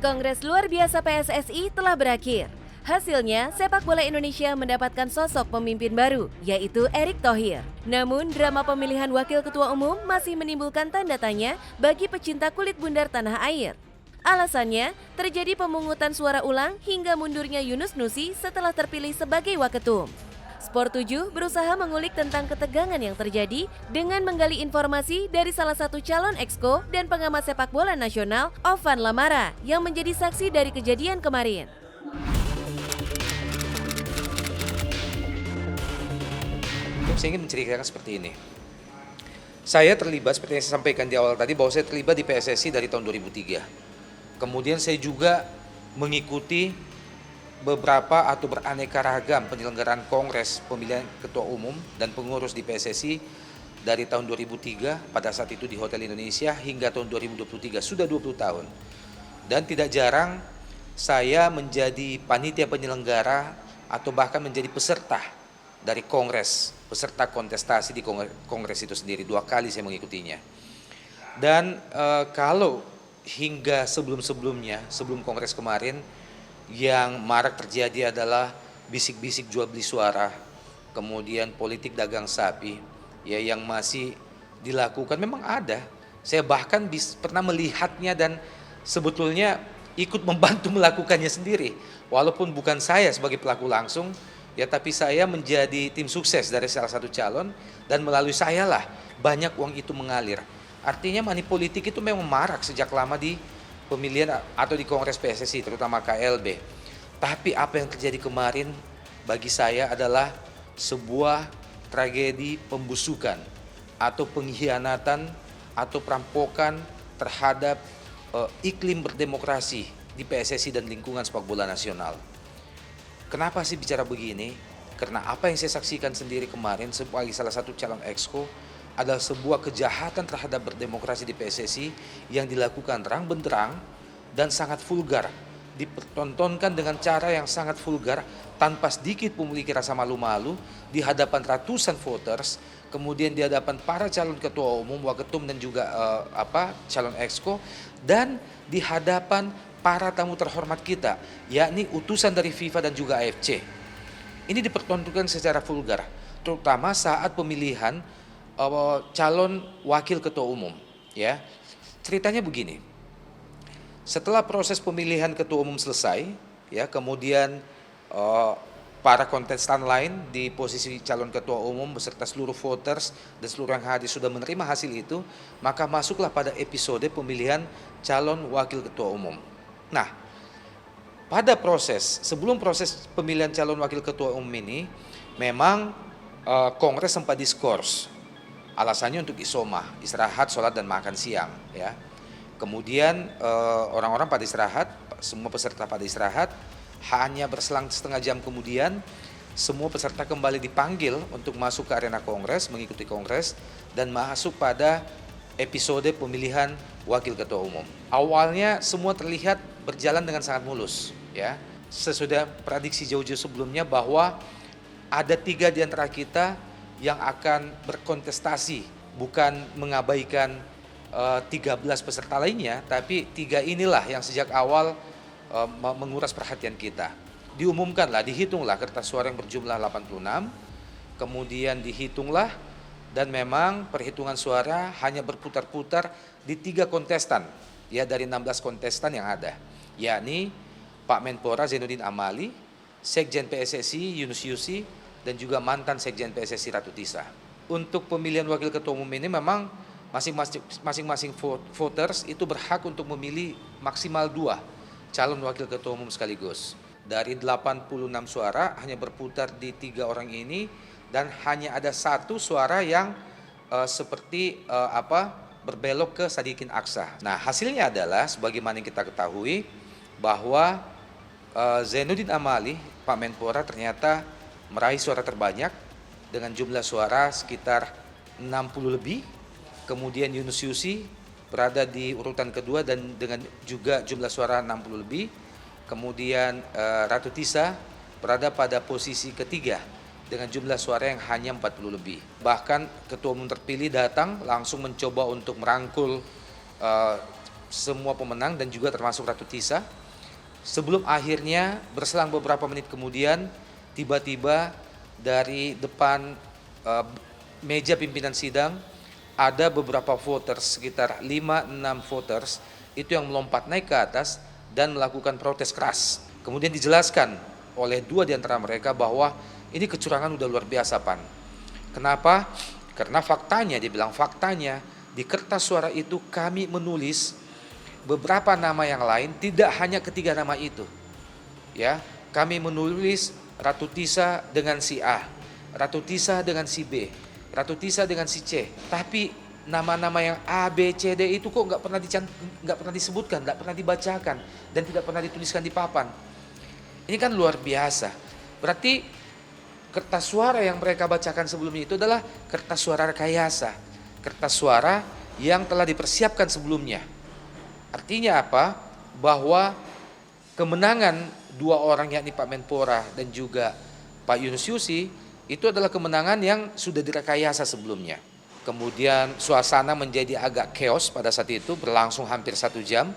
Kongres luar biasa PSSI telah berakhir. Hasilnya, sepak bola Indonesia mendapatkan sosok pemimpin baru, yaitu Erick Thohir. Namun, drama pemilihan wakil ketua umum masih menimbulkan tanda tanya bagi pecinta kulit bundar tanah air. Alasannya, terjadi pemungutan suara ulang hingga mundurnya Yunus Nusi setelah terpilih sebagai waketum. Sport 7 berusaha mengulik tentang ketegangan yang terjadi dengan menggali informasi dari salah satu calon exco dan pengamat sepak bola nasional, Ovan Lamara, yang menjadi saksi dari kejadian kemarin. Saya ingin menceritakan seperti ini. Saya terlibat, seperti yang saya sampaikan di awal tadi, bahwa saya terlibat di PSSI dari tahun 2003. Kemudian saya juga mengikuti beberapa atau beraneka ragam penyelenggaraan kongres pemilihan ketua umum dan pengurus di PSSI dari tahun 2003 pada saat itu di Hotel Indonesia hingga tahun 2023, sudah 20 tahun. Dan tidak jarang saya menjadi panitia penyelenggara atau bahkan menjadi peserta dari kongres, peserta kontestasi di kongres itu sendiri. 2 kali saya mengikutinya. Dan kalau hingga sebelum-sebelumnya, sebelum kongres kemarin, yang marak terjadi adalah bisik-bisik jual beli suara, kemudian politik dagang sapi, ya, yang masih dilakukan memang ada. Saya bahkan pernah melihatnya dan sebetulnya ikut membantu melakukannya sendiri, walaupun bukan saya sebagai pelaku langsung, ya, tapi saya menjadi tim sukses dari salah satu calon dan melalui saya lah banyak uang itu mengalir. Artinya money politik itu memang marak sejak lama di pemilihan atau di Kongres PSSI, terutama KLB. Tapi apa yang terjadi kemarin bagi saya adalah sebuah tragedi pembusukan atau pengkhianatan atau perampokan terhadap iklim berdemokrasi di PSSI dan lingkungan sepak bola nasional. Kenapa sih bicara begini? Karena apa yang saya saksikan sendiri kemarin sebagai salah satu calon exco adalah sebuah kejahatan terhadap berdemokrasi di PSSI yang dilakukan terang benderang dan sangat vulgar, dipertontonkan dengan cara yang sangat vulgar tanpa sedikit memiliki rasa malu-malu di hadapan ratusan voters, kemudian di hadapan para calon ketua umum, waketum dan juga calon exco, dan di hadapan para tamu terhormat kita, yakni utusan dari FIFA dan juga AFC. Ini dipertontonkan secara vulgar, terutama saat pemilihan calon wakil ketua umum, ya. Ceritanya begini. Setelah proses pemilihan ketua umum selesai, ya, kemudian para kontestan lain di posisi calon ketua umum beserta seluruh voters dan seluruh yang hadir sudah menerima hasil itu, maka masuklah pada episode pemilihan calon wakil ketua umum. Nah, pada sebelum proses pemilihan calon wakil ketua umum ini, memang kongres sempat diskors. Alasannya untuk isoma, istirahat, sholat dan makan siang, ya. Kemudian orang-orang pada istirahat, semua peserta pada istirahat. Hanya berselang setengah jam kemudian, semua peserta kembali dipanggil untuk masuk ke arena kongres, mengikuti kongres dan masuk pada episode pemilihan wakil ketua umum. Awalnya semua terlihat berjalan dengan sangat mulus, ya. Sesudah prediksi jauh-jauh sebelumnya bahwa ada 3 di antara kita yang akan berkontestasi, bukan mengabaikan 13 peserta lainnya, tapi 3 inilah yang sejak awal menguras perhatian kita. Diumumkanlah, dihitunglah kertas suara yang berjumlah 86, kemudian dihitunglah, dan memang perhitungan suara hanya berputar-putar di 3 kontestan, ya, dari 16 kontestan yang ada, yakni Pak Menpora Zainuddin Amali, Sekjen PSSI Yunus Nusi, dan juga mantan Sekjen PSSI Ratu Tisa. Untuk pemilihan wakil ketua umum ini memang masing-masing voters itu berhak untuk memilih maksimal 2 calon wakil ketua umum sekaligus. Dari 86 suara hanya berputar di 3 orang ini dan hanya ada 1 suara yang berbelok ke Sadikin Aksa. Nah, hasilnya adalah sebagaimana yang kita ketahui bahwa Zainuddin Amali, Pak Menpora, ternyata meraih suara terbanyak dengan jumlah suara sekitar 60 lebih. Kemudian Yunus Nusi berada di urutan kedua dan dengan juga jumlah suara 60 lebih. Kemudian Ratu Tisa berada pada posisi ketiga dengan jumlah suara yang hanya 40 lebih. Bahkan ketua umum terpilih datang langsung mencoba untuk merangkul semua pemenang dan juga termasuk Ratu Tisa. Sebelum akhirnya berselang beberapa menit kemudian tiba-tiba dari depan meja pimpinan sidang ada beberapa voters, sekitar 5-6 voters itu yang melompat naik ke atas dan melakukan protes keras. Kemudian dijelaskan oleh 2 di antara mereka bahwa ini kecurangan udah luar biasa, Pan. Kenapa? Karena faktanya, dia bilang faktanya di kertas suara itu kami menulis beberapa nama yang lain, tidak hanya ketiga nama itu. Ya, kami menulis Ratu Tisa dengan si A, Ratu Tisa dengan si B, Ratu Tisa dengan si C. Tapi nama-nama yang A, B, C, D itu kok nggak pernah disebutkan, nggak pernah dibacakan, dan tidak pernah dituliskan di papan. Ini kan luar biasa. Berarti kertas suara yang mereka bacakan sebelumnya itu adalah kertas suara rekayasa, kertas suara yang telah dipersiapkan sebelumnya. Artinya apa? Bahwa kemenangan 2 orang yakni Pak Menpora dan juga Pak Yunus Yusi itu adalah kemenangan yang sudah direkayasa sebelumnya. Kemudian suasana menjadi agak chaos pada saat itu, berlangsung hampir 1 jam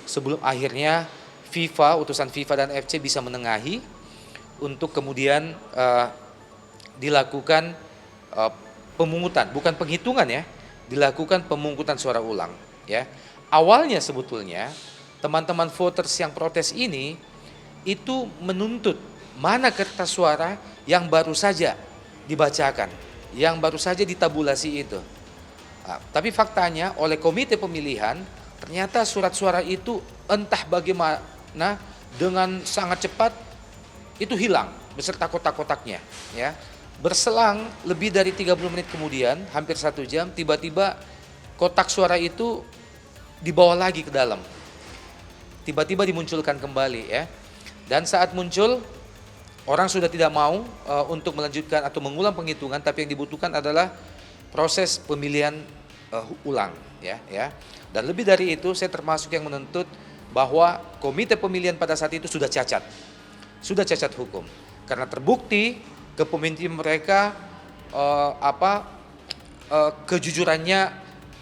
sebelum akhirnya utusan FIFA dan FC bisa menengahi untuk kemudian dilakukan pemungutan, bukan penghitungan ya, dilakukan pemungutan suara ulang ya. Awalnya sebetulnya teman-teman voters yang protes ini itu menuntut mana kertas suara yang baru saja dibacakan, yang baru saja ditabulasi itu. Tapi faktanya oleh komite pemilihan ternyata surat suara itu entah bagaimana dengan sangat cepat itu hilang beserta kotak-kotaknya ya. Berselang lebih dari 30 menit kemudian, hampir 1 jam, tiba-tiba kotak suara itu dibawa lagi ke dalam. Tiba-tiba dimunculkan kembali ya. Dan saat muncul, orang sudah tidak mau untuk melanjutkan atau mengulang penghitungan, tapi yang dibutuhkan adalah proses pemilihan ulang ya. Dan lebih dari itu, saya termasuk yang menuntut bahwa komite pemilihan pada saat itu sudah cacat hukum, karena terbukti kepemimpinan mereka kejujurannya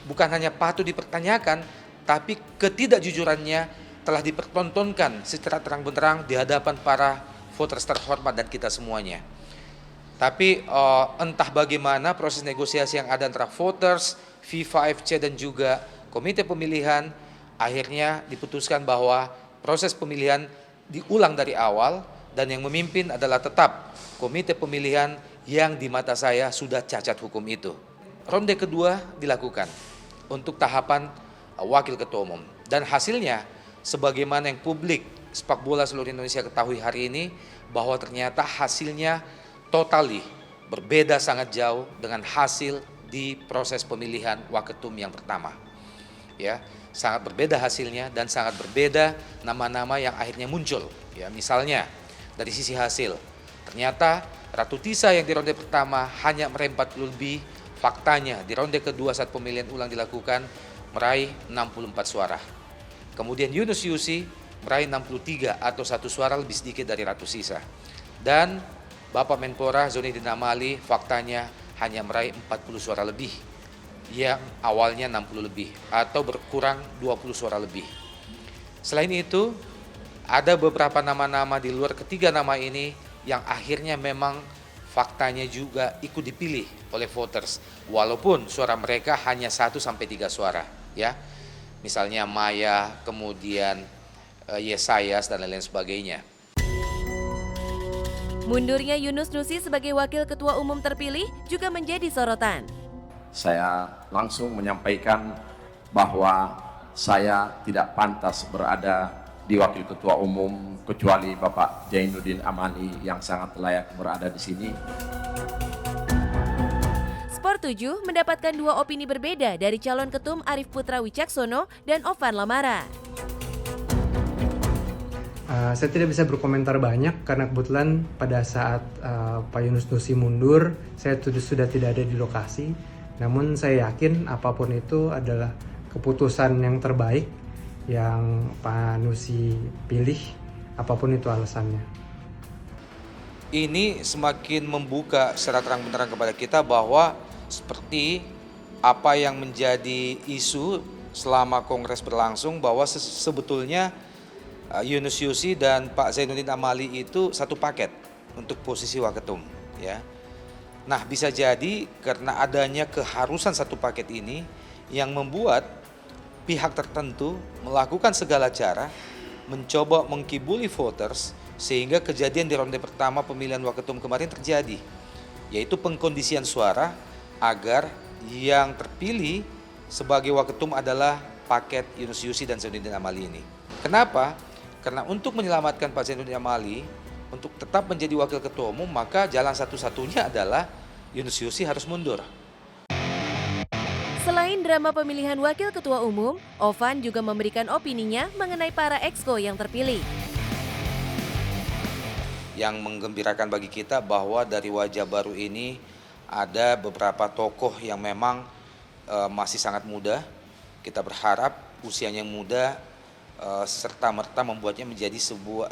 bukan hanya patut dipertanyakan, tapi ketidakjujurannya telah dipertontonkan secara terang-benderang di hadapan para voters terhormat dan kita semuanya. Tapi entah bagaimana proses negosiasi yang ada antara voters, FIFA, FC dan juga komite pemilihan, akhirnya diputuskan bahwa proses pemilihan diulang dari awal dan yang memimpin adalah tetap komite pemilihan yang di mata saya sudah cacat hukum itu. Ronde kedua dilakukan untuk tahapan wakil ketua umum dan hasilnya sebagaimana yang publik sepak bola seluruh Indonesia ketahui hari ini bahwa ternyata hasilnya totally berbeda sangat jauh dengan hasil di proses pemilihan waketum yang pertama. Ya, sangat berbeda hasilnya dan sangat berbeda nama-nama yang akhirnya muncul. Ya, misalnya dari sisi hasil, ternyata Ratu Tisa yang di ronde pertama hanya meraih 40 lebih, faktanya di ronde kedua saat pemilihan ulang dilakukan meraih 64 suara. Kemudian Yunus Yusi meraih 63 atau 1 suara lebih sedikit dari Ratu Tisa. Dan Bapak Menpora Zainuddin Amali faktanya hanya meraih 40 suara lebih, yang awalnya 60 lebih atau berkurang 20 suara lebih. Selain itu, ada beberapa nama-nama di luar ketiga nama ini yang akhirnya memang faktanya juga ikut dipilih oleh voters walaupun suara mereka hanya 1-3 suara ya. Misalnya Maya, kemudian Yesayas dan lain-lain sebagainya. Mundurnya Yunus Nusi sebagai wakil ketua umum terpilih juga menjadi sorotan. Saya langsung menyampaikan bahwa saya tidak pantas berada di wakil ketua umum kecuali Bapak Zainuddin Amali yang sangat layak berada di sini. Sport 7 mendapatkan 2 opini berbeda dari calon ketum Arief Putra Wicaksono dan Ovan Lamara. Saya tidak bisa berkomentar banyak karena kebetulan pada saat Pak Yunus Nusi mundur, saya sudah tidak ada di lokasi. Namun saya yakin apapun itu adalah keputusan yang terbaik yang Pak Nusi pilih, apapun itu alasannya. Ini semakin membuka secara terang-benderang kepada kita bahwa seperti apa yang menjadi isu selama Kongres berlangsung bahwa sebetulnya Yunus Yusi dan Pak Zainuddin Amali itu satu paket untuk posisi Waketum, ya. Nah, bisa jadi karena adanya keharusan satu paket ini yang membuat pihak tertentu melakukan segala cara mencoba mengkibuli voters sehingga kejadian di ronde pertama pemilihan Waketum kemarin terjadi, yaitu pengkondisian suara agar yang terpilih sebagai Waketum adalah paket Yunus Yusi dan Zainuddin Amali ini. Kenapa? Karena untuk menyelamatkan Pak Zainuddin Amali untuk tetap menjadi wakil ketua umum, maka jalan satu-satunya adalah Yunus Yusi harus mundur. Selain drama pemilihan wakil ketua umum, Ovan juga memberikan opininya mengenai para exco yang terpilih. Yang menggembirakan bagi kita bahwa dari wajah baru ini ada beberapa tokoh yang memang masih sangat muda. Kita berharap usianya yang muda serta-merta membuatnya menjadi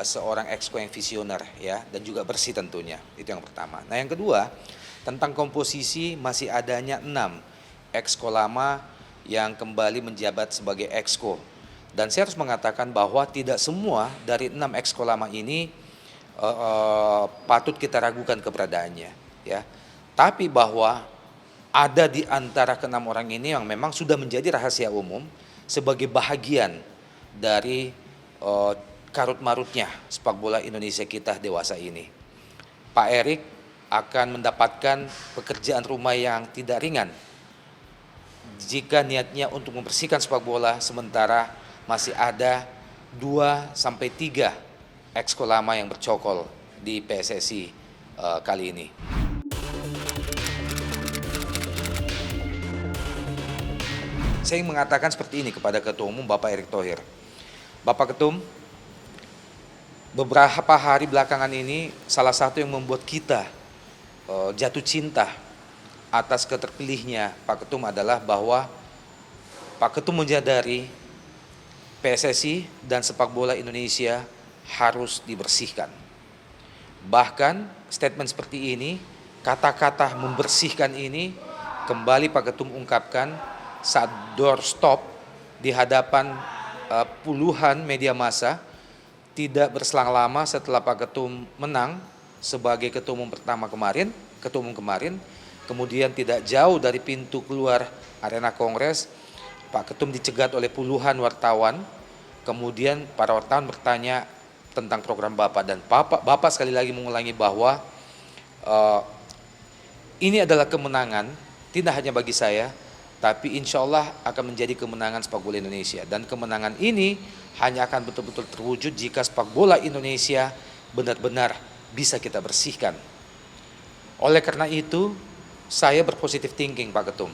seorang exco yang visioner, ya, dan juga bersih tentunya. Itu yang pertama. Nah, yang kedua, tentang komposisi masih adanya 6 exco lama yang kembali menjabat sebagai exco. Dan saya harus mengatakan bahwa tidak semua dari 6 exco lama ini patut kita ragukan keberadaannya, ya. Tapi bahwa ada di antara ke-6 orang ini yang memang sudah menjadi rahasia umum sebagai bahagian dari karut-marutnya sepak bola Indonesia kita dewasa ini. Pak Erik akan mendapatkan pekerjaan rumah yang tidak ringan jika niatnya untuk membersihkan sepak bola, sementara masih ada 2-3 exco lama yang bercokol di PSSI kali ini. Saya mengatakan seperti ini kepada Ketua Umum Bapak Erick Thohir. Bapak Ketum, beberapa hari belakangan ini salah satu yang membuat kita jatuh cinta atas keterpilihnya Pak Ketum adalah bahwa Pak Ketum menyadari PSSI dan sepak bola Indonesia harus dibersihkan. Bahkan statement seperti ini, kata-kata membersihkan ini kembali Pak Ketum ungkapkan saat doorstop di hadapan puluhan media massa tidak berselang lama setelah Pak Ketum menang sebagai ketua umum kemarin, kemudian tidak jauh dari pintu keluar arena Kongres, Pak Ketum dicegat oleh puluhan wartawan. Kemudian para wartawan bertanya tentang program Bapak, dan Bapak sekali lagi mengulangi bahwa ini adalah kemenangan tidak hanya bagi saya, tapi insya Allah akan menjadi kemenangan sepak bola Indonesia. Dan kemenangan ini hanya akan betul-betul terwujud jika sepak bola Indonesia benar-benar bisa kita bersihkan. Oleh karena itu, saya berpositif thinking Pak Ketum,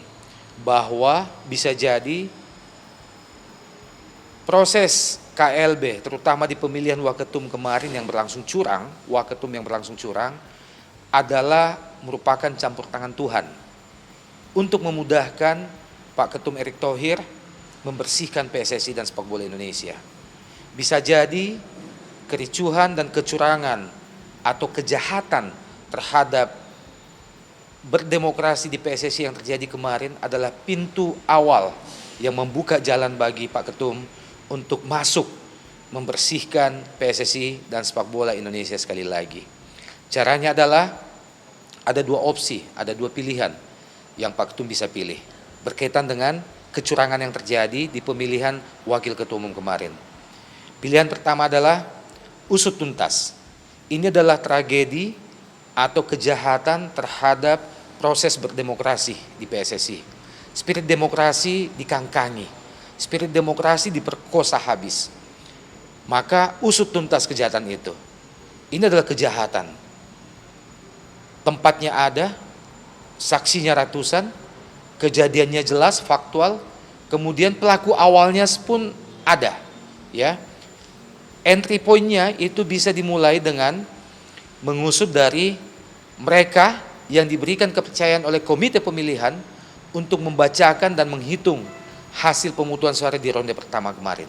bahwa bisa jadi proses KLB, terutama di pemilihan Waketum kemarin yang berlangsung curang, adalah merupakan campur tangan Tuhan untuk memudahkan Pak Ketum Erick Thohir membersihkan PSSI dan sepak bola Indonesia. Bisa jadi kericuhan dan kecurangan atau kejahatan terhadap berdemokrasi di PSSI yang terjadi kemarin adalah pintu awal yang membuka jalan bagi Pak Ketum untuk masuk membersihkan PSSI dan sepak bola Indonesia sekali lagi. Caranya adalah ada 2 opsi, ada 2 pilihan yang Pak Ketum bisa pilih berkaitan dengan kecurangan yang terjadi di pemilihan wakil ketua umum kemarin. Pilihan pertama adalah usut tuntas. Ini adalah tragedi atau kejahatan terhadap proses berdemokrasi di PSSI. Spirit demokrasi dikangkangi, spirit demokrasi diperkosa habis. Maka usut tuntas kejahatan itu. Ini adalah kejahatan. Tempatnya ada, saksinya ratusan, kejadiannya jelas, faktual, kemudian pelaku awalnya pun ada, ya. Entry point-nya itu bisa dimulai dengan mengusut dari mereka yang diberikan kepercayaan oleh komite pemilihan untuk membacakan dan menghitung hasil pemungutan suara di ronde pertama kemarin.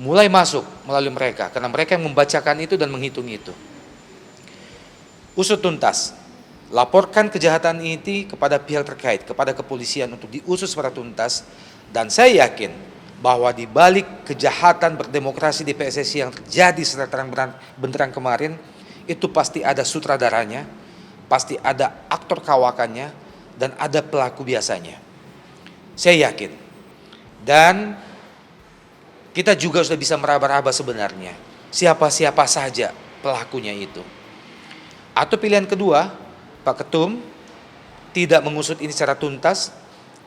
Mulai masuk melalui mereka, karena mereka yang membacakan itu dan menghitung itu. Usut tuntas, laporkan kejahatan ini kepada pihak terkait, kepada kepolisian untuk diusut secara tuntas, Dan saya yakin bahwa di balik kejahatan berdemokrasi di PSSI yang terjadi secara terang-benderang kemarin, itu pasti ada sutradaranya, pasti ada aktor kawakannya, dan ada pelaku biasanya. Saya yakin. Dan kita juga sudah bisa meraba-raba sebenarnya siapa-siapa saja pelakunya itu. Atau pilihan kedua, Pak Ketum tidak mengusut ini secara tuntas,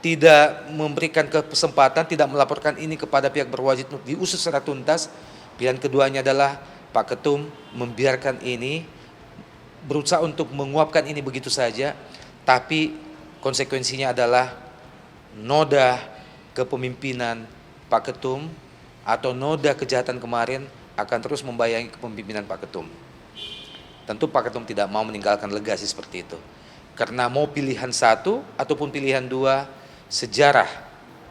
tidak memberikan kesempatan, tidak melaporkan ini kepada pihak berwajib untuk diusut secara tuntas. Pilihan keduanya adalah Pak Ketum membiarkan ini, berusaha untuk menguapkan ini begitu saja, tapi konsekuensinya adalah noda kepemimpinan Pak Ketum atau noda kejahatan kemarin akan terus membayangi kepemimpinan Pak Ketum. Tentu Pak Ketum tidak mau meninggalkan legasi seperti itu. Karena mau pilihan satu ataupun pilihan dua, sejarah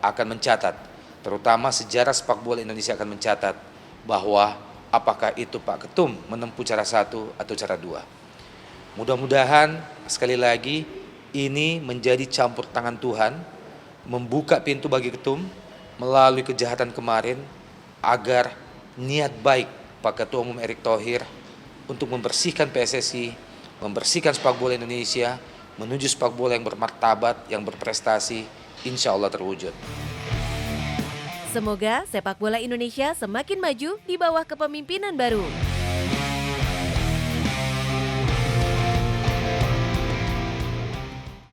akan mencatat, terutama sejarah sepak bola Indonesia akan mencatat bahwa apakah itu Pak Ketum menempuh cara satu atau cara dua. Mudah-mudahan sekali lagi ini menjadi campur tangan Tuhan, membuka pintu bagi Ketum melalui kejahatan kemarin agar niat baik Pak Ketua Umum Erick Thohir untuk membersihkan PSSI, membersihkan sepak bola Indonesia, menuju sepak bola yang bermartabat, yang berprestasi, insya Allah terwujud. Semoga sepak bola Indonesia semakin maju di bawah kepemimpinan baru.